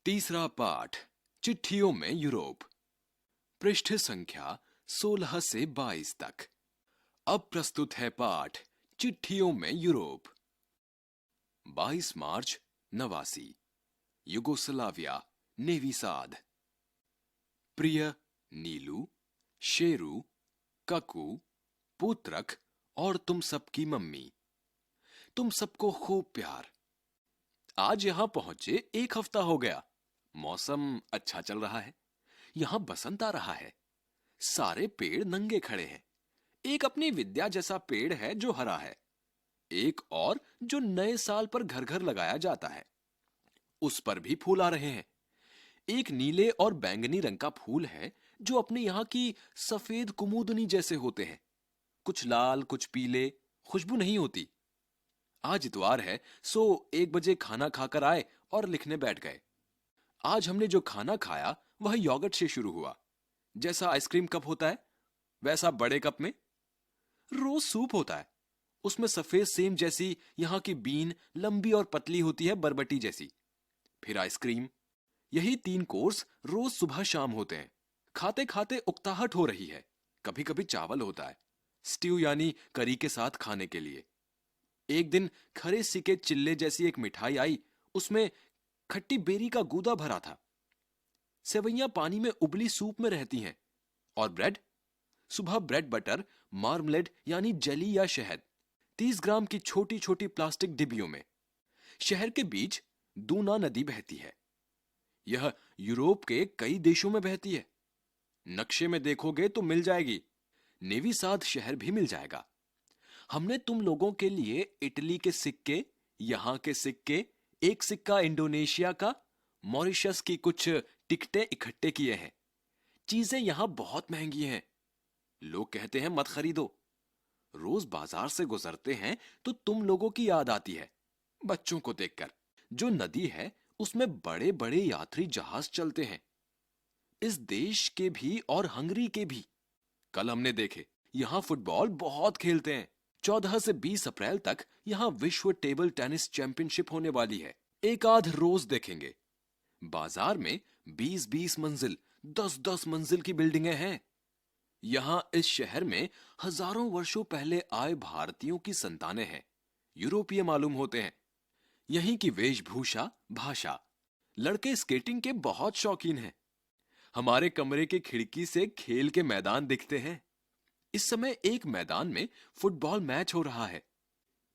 तीसरा पाठ चिट्ठियों में यूरोप। पृष्ठ संख्या 16 से 22 तक। अब प्रस्तुत है पाठ चिट्ठियों में यूरोप। 22 मार्च 89, युगोस्लाविया, नेवी साद। प्रिय नीलू, शेरू, ककू, पुत्रक और तुम सबकी मम्मी, तुम सबको खूब प्यार। आज यहां पहुंचे 1 हफ्ता हो गया। मौसम अच्छा चल रहा है। यहां बसंत आ रहा है। सारे पेड़ नंगे खड़े हैं। एक अपनी विद्या जैसा पेड़ है जो हरा है। एक और जो नए साल पर घर घर लगाया जाता है, उस पर भी फूल आ रहे हैं। एक नीले और बैंगनी रंग का फूल है जो अपने यहां की सफेद कुमुदनी जैसे होते हैं। कुछ लाल, कुछ पीले, खुशबू नहीं होती। आज इतवार है, सो 1 बजे खाना खाकर आए और लिखने बैठ गए। आज हमने जो खाना खाया वह योगर्ट से शुरू हुआ। जैसा आइसक्रीम कप होता है वैसा बड़े कप में। रोज सूप होता है। उसमें सफेद सेम जैसी यहां की बीन लंबी और पतली होती है, बरबटी जैसी। फिर आइसक्रीम। यही 3 कोर्स रोज सुबह शाम होते हैं। खाते खाते उकताहट हो रही है। कभी कभी चावल होता है, स्ट्यू यानी करी के साथ खाने के लिए। एक दिन खरे सिके चिल्ले जैसी एक मिठाई आई। उसमें खट्टी बेरी का गूदा भरा था। सेवइयां पानी में उबली सूप में रहती हैं। और ब्रेड, सुबह ब्रेड बटर, मार्मलेड यानी जली या शहद, 30 ग्राम की छोटी छोटी प्लास्टिक डिब्बियों में। शहर के बीच दूना नदी बहती है। यह यूरोप के कई देशों में बहती है। नक्शे में देखोगे तो मिल जाएगी। नेवी साद शहर भी मिल जाएगा। हमने तुम लोगों के लिए इटली के सिक्के, यहां के सिक्के, एक सिक्का इंडोनेशिया का, मॉरिशस की कुछ टिकटें इकट्ठे किए हैं। चीजें यहां बहुत महंगी हैं। लोग कहते हैं मत खरीदो। रोज बाजार से गुजरते हैं तो तुम लोगों की याद आती है, बच्चों को देखकर। जो नदी है उसमें बड़े बड़े यात्री जहाज चलते हैं, इस देश के भी और हंगरी के भी। कल हमने देखे। यहां फुटबॉल बहुत खेलते हैं। 14 से 20 अप्रैल तक यहां विश्व टेबल टेनिस चैंपियनशिप होने वाली है। एक आध रोज देखेंगे। बाजार में 20-20 मंजिल, 10-10 मंजिल की बिल्डिंगें हैं। यहां इस शहर में हजारों वर्षों पहले आए भारतीयों की संतानें हैं। यूरोपीय मालूम होते हैं। यहीं की वेशभूषा, भाषा। लड़के स्केटिंग के बहुत शौकीन हैं। हमारे कमरे की खिड़की से खेल के मैदान दिखते हैं। इस समय एक मैदान में फुटबॉल मैच हो रहा है।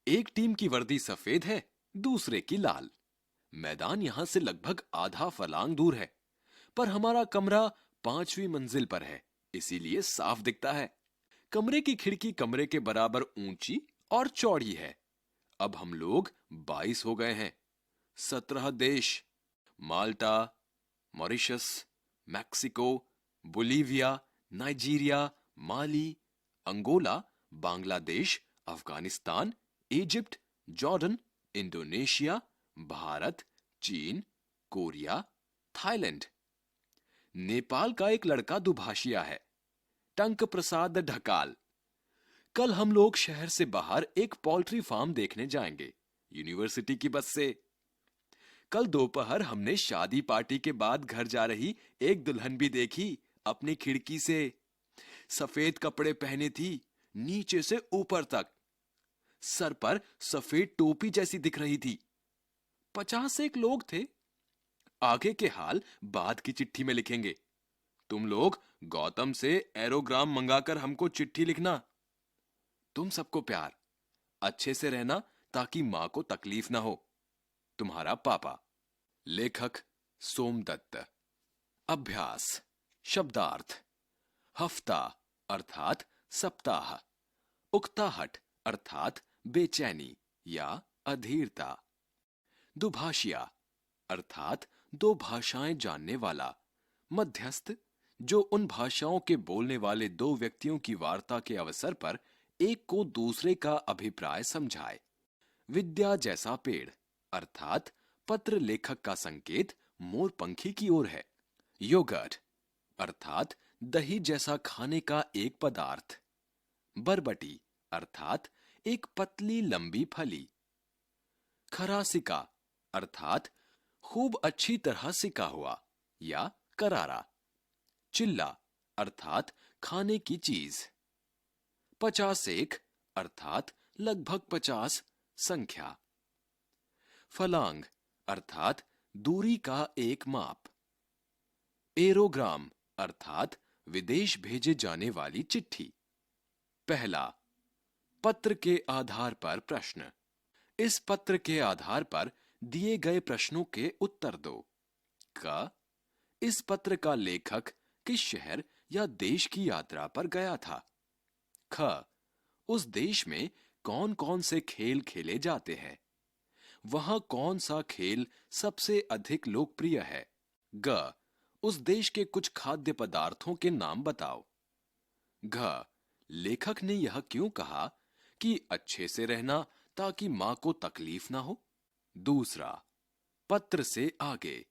एक टीम की वर्दी सफेद है, दूसरे की लाल। मैदान यहां से लगभग आधा फर्लांग दूर है, पर हमारा कमरा 5वीं मंजिल पर है, इसीलिए साफ दिखता है। कमरे की खिड़की कमरे के बराबर ऊंची और चौड़ी है। अब हम लोग 22 हो गए हैं। 17 देश, Malta, Mauritius, Mexico, Bolivia, Nigeria, Mali, Angola, Bangladesh, Afghanistan, Egypt, Jordan, Indonesia, Bharat, चीन, कोरिया, थाईलैंड। नेपाल का एक लड़का दुभाषिया है, टंक प्रसाद ढकाल। कल हम लोग शहर से बाहर एक पोल्ट्री फार्म देखने जाएंगे, यूनिवर्सिटी की बस से। कल दोपहर हमने शादी पार्टी के बाद घर जा रही एक दुल्हन भी देखी अपनी खिड़की से। सफेद कपड़े पहने थी, नीचे से ऊपर तक। सर पर सफेद टोपी जैसी दिख रही थी। 50 एक लोग थे। आगे के हाल बाद की चिट्ठी में लिखेंगे। तुम लोग गौतम से एरोग्राम मंगाकर हमको चिट्ठी लिखना। तुम सबको प्यार। अच्छे से रहना ताकि मां को तकलीफ ना हो। तुम्हारा पापा। लेखक सोमदत्त। अभ्यास। शब्दार्थ। हफ्ता अर्थात सप्ताह। उकताहट अर्थात बेचैनी या अधीरता। दुभाषिया अर्थात 2 भाषाएं जानने वाला, मध्यस्थ, जो उन भाषाओं के बोलने वाले 2 व्यक्तियों की वार्ता के अवसर पर एक को दूसरे का अभिप्राय समझाए। विद्या जैसा पेड़ अर्थात पत्र लेखक का संकेत मोरपंखी की ओर है। योगर्ट अर्थात दही जैसा खाने का एक पदार्थ। बरबटी अर्थात एक पतली लंबी फली। खरासिका अर्थात खूब अच्छी तरह सिका हुआ या करारा। चिल्ला अर्थात खाने की चीज। 51 अर्थात लगभग 50 संख्या। फलांग अर्थात दूरी का एक माप। एरोग्राम अर्थात विदेश भेजे जाने वाली चिट्ठी। पहला, पत्र के आधार पर प्रश्न। इस पत्र के आधार पर दिए गए प्रश्नों के उत्तर दो। क, इस पत्र का लेखक किस शहर या देश की यात्रा पर गया था? ख, उस देश में कौन कौन से खेल खेले जाते हैं? वहां कौन सा खेल सबसे अधिक लोकप्रिय है? ग, उस देश के कुछ खाद्य पदार्थों के नाम बताओ। घ, लेखक ने यह क्यों कहा कि अच्छे से रहना ताकि मां को तकलीफ ना हो? दूसरा, पत्र से आगे।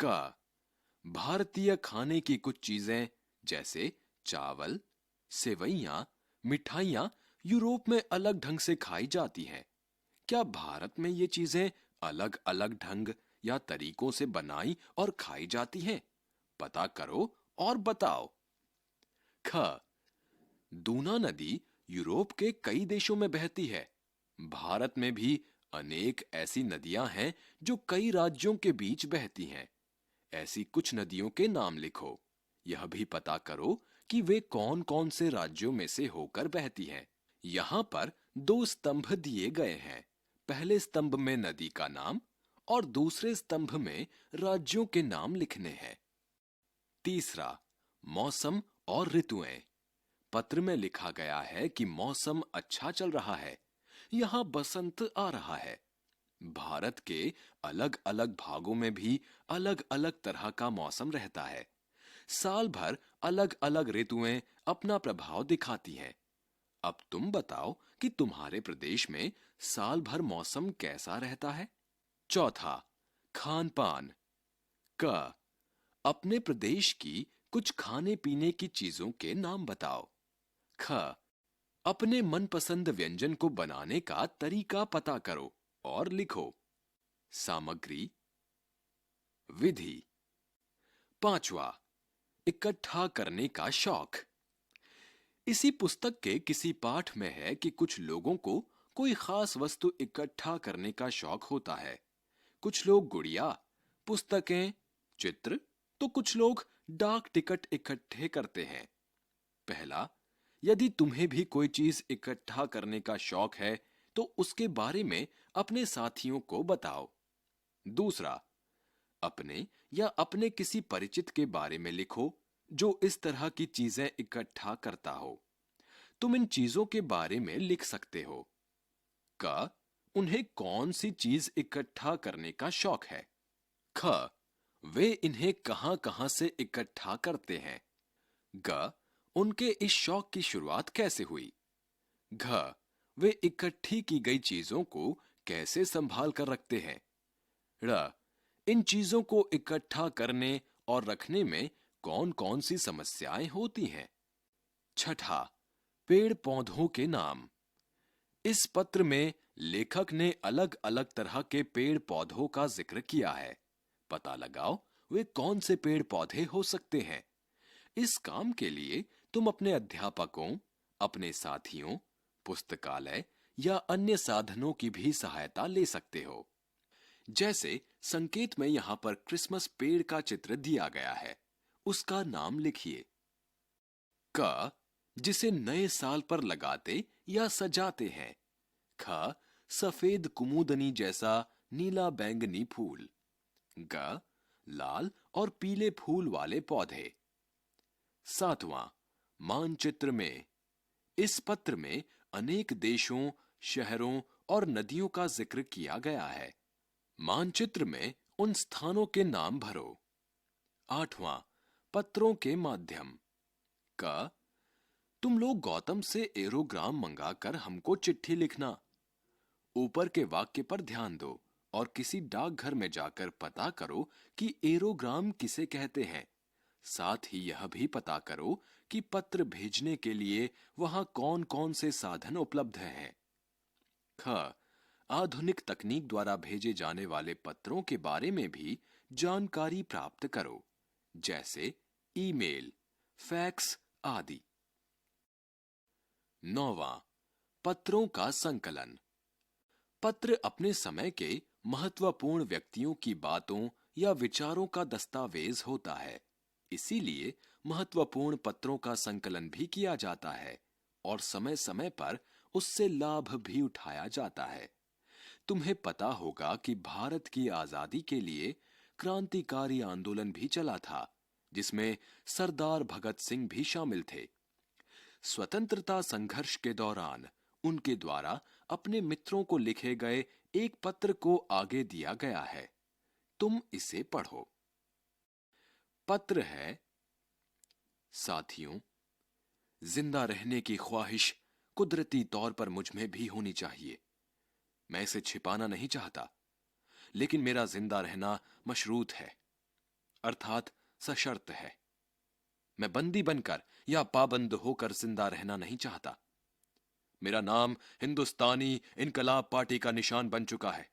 क, भारतीय खाने की कुछ चीजें जैसे चावल, सेवइयां, मिठाइयां यूरोप में अलग ढंग से खाई जाती हैं। क्या भारत में ये चीजें अलग अलग ढंग या तरीकों से बनाई और खाई जाती हैं? पता करो और बताओ। ख, दूना नदी यूरोप के कई देशों में बहती है। भारत में भी अनेक ऐसी नदियां हैं जो कई राज्यों के बीच बहती हैं। ऐसी कुछ नदियों के नाम लिखो। यह भी पता करो कि वे कौन कौन से राज्यों में से होकर बहती हैं। यहां पर दो स्तंभ दिए गए हैं। पहले स्तंभ में नदी का नाम और दूसरे स्तंभ में राज्यों के नाम लिखने हैं। तीसरा, मौसम और ऋतुएं। पत्र में लिखा गया है कि मौसम अच्छा चल रहा है। यहां बसंत आ रहा है। भारत के अलग अलग भागों में भी अलग अलग तरह का मौसम रहता है। साल भर अलग अलग ऋतुएं अपना प्रभाव दिखाती हैं। अब तुम बताओ कि तुम्हारे प्रदेश में साल भर मौसम कैसा रहता है? चौथा, खान पान। क, अपने प्रदेश की कुछ खाने पीने की चीजों के नाम बताओ। ख, अपने मनपसंद व्यंजन को बनाने का तरीका पता करो और लिखो। सामग्री, विधि। पांचवा, इकट्ठा करने का शौक। इसी पुस्तक के किसी पाठ में है कि कुछ लोगों को कोई खास वस्तु इकट्ठा करने का शौक होता है। कुछ लोग गुड़िया, पुस्तकें, चित्र, तो कुछ लोग डाक टिकट इकट्ठे करते हैं। पहला, यदि तुम्हें भी कोई चीज इकट्ठा करने का शौक है तो उसके बारे में अपने साथियों को बताओ। दूसरा, अपने या अपने किसी परिचित के बारे में लिखो जो इस तरह की चीजें इकट्ठा करता हो। तुम इन चीजों के बारे में लिख सकते हो। क, उन्हें कौन सी चीज इकट्ठा करने का शौक है? ख, वे इन्हें कहां कहां से इकट्ठा करते हैं? ग, उनके इस शौक की शुरुआत कैसे हुई? घ, वे इकट्ठी की गई चीजों को कैसे संभाल कर रखते हैं? ड़, इन चीजों को इकट्ठा करने और रखने में कौन कौन सी समस्याएं होती हैं? छठा, पेड़ पौधों के नाम। इस पत्र में लेखक ने अलग अलग तरह के पेड़ पौधों का जिक्र किया है। पता लगाओ वे कौन से पेड़ पौधे हो सकते हैं। इस काम के लिए तुम अपने अध्यापकों, अपने साथियों, पुस्तकालय या अन्य साधनों की भी सहायता ले सकते हो। जैसे संकेत में यहां पर क्रिसमस पेड़ का चित्र दिया गया है, उसका नाम लिखिए। क, जिसे नए साल पर लगाते या सजाते हैं। ख, सफेद कुमुदनी जैसा नीला बैंगनी फूल। ग, लाल और पीले फूल वाले पौधे। सातवां, मानचित्र में। इस पत्र में अनेक देशों, शहरों और नदियों का जिक्र किया गया है। मानचित्र में उन स्थानों के नाम भरो। आठवां, पत्रों के माध्यम। क, तुम लोग गौतम से एरोग्राम मंगाकर हमको चिट्ठी लिखना। ऊपर के वाक्य पर ध्यान दो और किसी डाकघर में जाकर पता करो कि एरोग्राम किसे कहते हैं। साथ ही यह भी पता करो कि पत्र भेजने के लिए वहां कौन कौन से साधन उपलब्ध हैं। ख, आधुनिक तकनीक द्वारा भेजे जाने वाले पत्रों के बारे में भी जानकारी प्राप्त करो, जैसे ईमेल, फैक्स आदि। 9वां, पत्रों का संकलन। पत्र अपने समय के महत्वपूर्ण व्यक्तियों की बातों या विचारों का दस्तावेज होता है, इसीलिए महत्वपूर्ण पत्रों का संकलन भी किया जाता है और समय समय पर उससे लाभ भी उठाया जाता है। तुम्हें पता होगा कि भारत की आजादी के लिए क्रांतिकारी आंदोलन भी चला था, जिसमें सरदार भगत सिंह भी शामिल थे। स्वतंत्रता संघर्ष के दौरान उनके द्वारा अपने मित्रों को लिखे गए एक पत्र को आगे दिया गया है, तुम इसे पढ़ो। पत्र है, साथियों, जिंदा रहने की ख्वाहिश कुदरती तौर पर मुझ में भी होनी चाहिए। मैं इसे छिपाना नहीं चाहता, लेकिन मेरा जिंदा रहना मशरूत है, अर्थात सशर्त है। मैं बंदी बनकर या पाबंद होकर जिंदा रहना नहीं चाहता। मेरा नाम हिंदुस्तानी इनकलाब पार्टी का निशान बन चुका है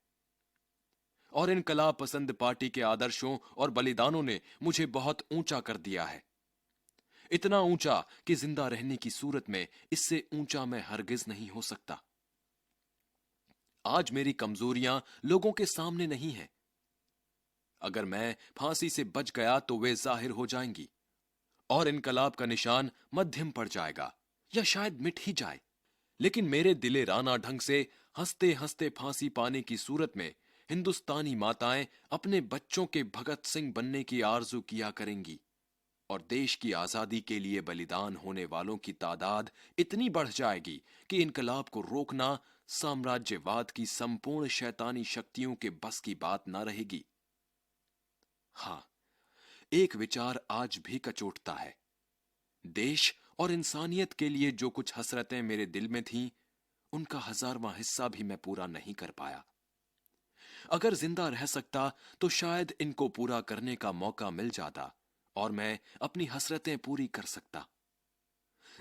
और इनकलाब पसंद पार्टी के आदर्शों और बलिदानों ने मुझे बहुत ऊंचा कर दिया है, इतना ऊंचा कि जिंदा रहने की सूरत में इससे ऊंचा मैं हरगिज नहीं हो सकता। आज मेरी कमजोरियां लोगों के सामने नहीं हैं। अगर मैं फांसी से बच गया तो वे जाहिर हो जाएंगी और इनकलाब का निशान मध्यम पड़ जाएगा या शायद मिट ही जाए। लेकिन मेरे दिले राना ढंग से हंसते हंसते फांसी पाने की सूरत में हिंदुस्तानी माताएं अपने बच्चों के भगत सिंह बनने की आरजू किया करेंगी और देश की आजादी के लिए बलिदान होने वालों की तादाद इतनी बढ़ जाएगी कि इनकलाब को रोकना साम्राज्यवाद की संपूर्ण शैतानी शक्तियों के बस की बात ना रहेगी। हां, एक विचार आज भी कचोटता है। देश और इंसानियत के लिए जो कुछ हसरतें मेरे दिल में थीं, उनका 1000वां हिस्सा भी मैं पूरा नहीं कर पाया। अगर जिंदा रह सकता तो शायद इनको पूरा करने का मौका मिल जाता और मैं अपनी हसरतें पूरी कर सकता।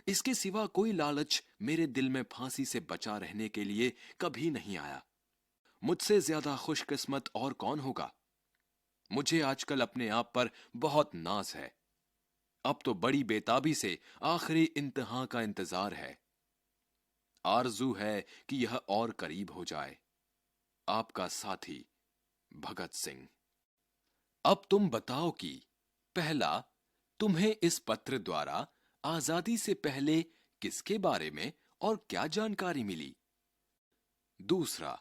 इसके सिवा कोई लालच मेरे दिल में फांसी से बचा रहने के लिए कभी नहीं आया। मुझसे ज्यादा खुशकिस्मत और कौन होगा। मुझे आजकल अपने आप पर बहुत नाज है। अब तो बड़ी बेताबी से आखिरी इंतहा का इंतजार है। आरजू है कि यह और करीब हो जाए। आपका साथी भगत सिंह। अब तुम बताओ कि पहला, तुम्हें इस पत्र द्वारा आजादी से पहले किसके बारे में और क्या जानकारी मिली? दूसरा,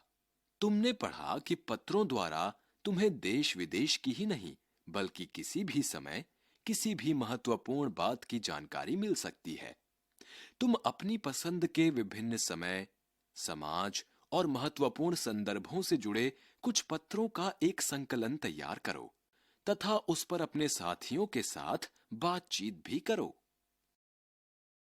तुमने पढ़ा कि पत्रों द्वारा तुम्हें देश विदेश की ही नहीं बल्कि किसी भी समय किसी भी महत्वपूर्ण बात की जानकारी मिल सकती है। तुम अपनी पसंद के विभिन्न समय, समाज और महत्वपूर्ण संदर्भों से जुड़े कुछ पत्रों का एक संकलन तैयार करो तथा उस पर अपने साथियों के साथ बातचीत भी करो।